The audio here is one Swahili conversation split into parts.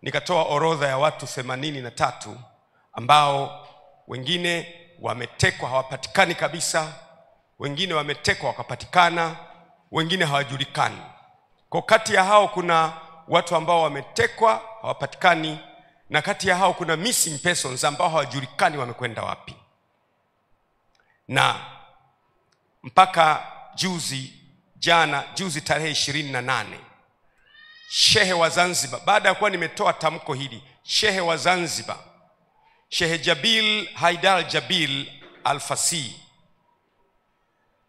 nikatoa orodha ya watu 83 ambao wengine wametekwa hawapatikani kabisa, wengine wametekwa wakapatikana, wengine hawajulikani. Kwa kati ya hao kuna watu ambao wametekwa hawapatikani, na kati ya hao kuna missing persons ambao hawajulikani wamekwenda wapi. Na mpaka juzi tarehe 28, Shehe wa Zanzibar, baada ya kuwa nimetoa tamko hili, Shehe wa Zanzibar, Shehe Jabil Haidar Jabil Al-Fasi,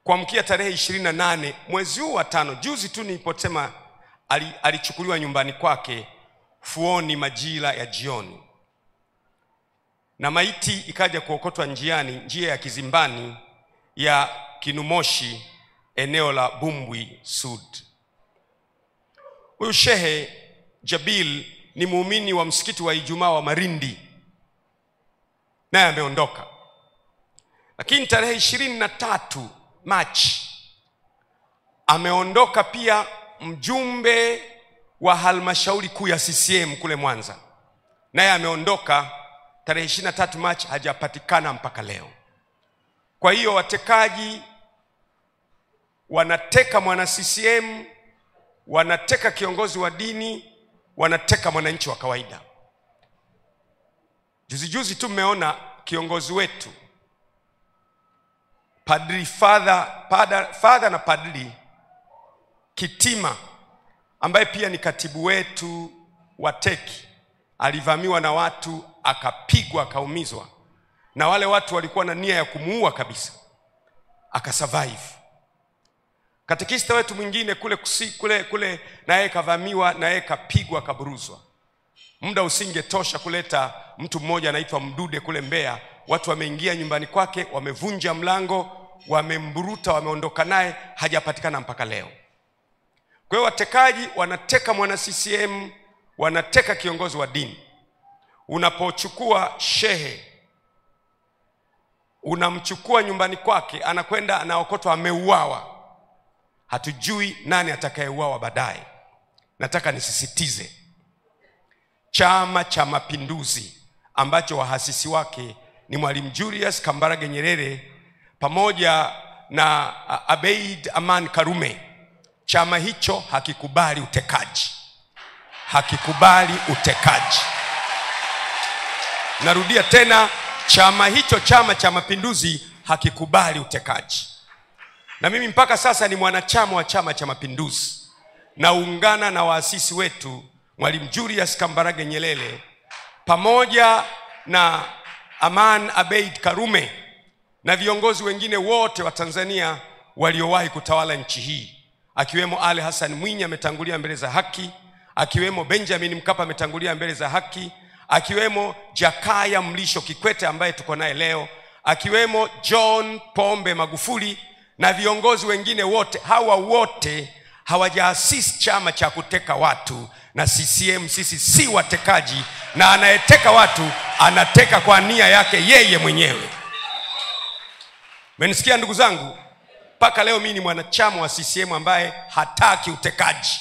kuamkia tarehe 28 mwezi huu wa 5, juzi tu niliposema, alichukuliwa nyumbani kwake Fuoni majira ya jioni, na maiti ikaja kuokotwa njiani, njia ya Kizimbani ya Kinumoshi, eneo la Bumbwi Sud. Huyu Shehe Jabil ni muumini wa msikiti wa Ijumaa wa Marindi, naye ameondoka. Lakini tarehe 23 Machi ameondoka pia mjumbe wa halmashauri kuu ya CCM kule Mwanza, naye ameondoka tarehe 23 Machi, hajapatikana mpaka leo. Kwa hiyo watekaji wanateka mwana CCM, wanateka kiongozi wa dini, wanateka mwananchi wa kawaida. Juzi tu mmeona kiongozi wetu Father na Padri Kitima, ambaye pia ni katibu wetu wa teki, alivamiwa na watu, akapigwa, akaumizwa, na wale watu walikuwa na nia ya kumuua kabisa, akasurvive. Katekista wetu mwingine kule naye kavamiwa, naye kapigwa, kaburuzwa. Muda usingetosha kuleta mtu mmoja anaitwa Mdude kule Mbeya, watu wameingia nyumbani kwake, wamevunja mlango, wamemburuta, wameondoka naye, hajapatikana mpaka leo. Kwa hiyo watekaji wanateka mwana CCM, wanateka kiongozi wa dini. Unapochukua shehe, unamchukua nyumbani kwake, anakwenda anaokotwa, ameuawa. Hatujui nani atakayeuawa baadaye. Nataka nisisitize, Chama cha Mapinduzi ambacho wahasisi wake ni Mwalimu Julius Kambarage Nyerere pamoja na Abeid Aman Karume, chama hicho hakikubali utekaji. Hakikubali utekaji. Narudia tena, chama hicho, Chama cha Mapinduzi, hakikubali utekaji. Na mimi mpaka sasa ni mwanachama wa Chama cha Mapinduzi, naungana na waasisi wetu Mwalimu Julius Kambarage Nyerere pamoja na Aman Abeid Karume na viongozi wengine wote wa Tanzania waliowahi kutawala nchi hii, akiwemo Ali Hassan Mwinyi ametangulia mbele za haki, akiwemo Benjamin Mkapa ametangulia mbele za haki, akiwemo Jakaya Mlisho Kikwete ambaye tuko naye leo, akiwemo John Pombe Magufuli na viongozi wengine wote. Hawa wote hawajaasisi chama cha kuteka watu, na CCM sisi si watekaji, na anayeteka watu anateka kwa nia yake yeye mwenyewe. Mmenisikia ndugu zangu? Mpaka leo mimi ni mwanachama wa CCM ambaye hataki utekaji.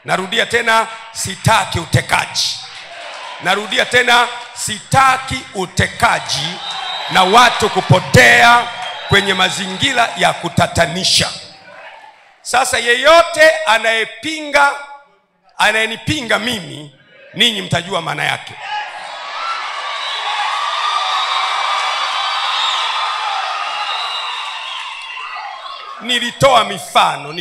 Narudia tena, sitaki utekaji. Narudia tena, sitaki utekaji na watu kupotea kwenye mazingira ya kutatanisha. Sasa yeyote anayenipinga mimi, ninyi mtajua maana yake. Nilitoa mifano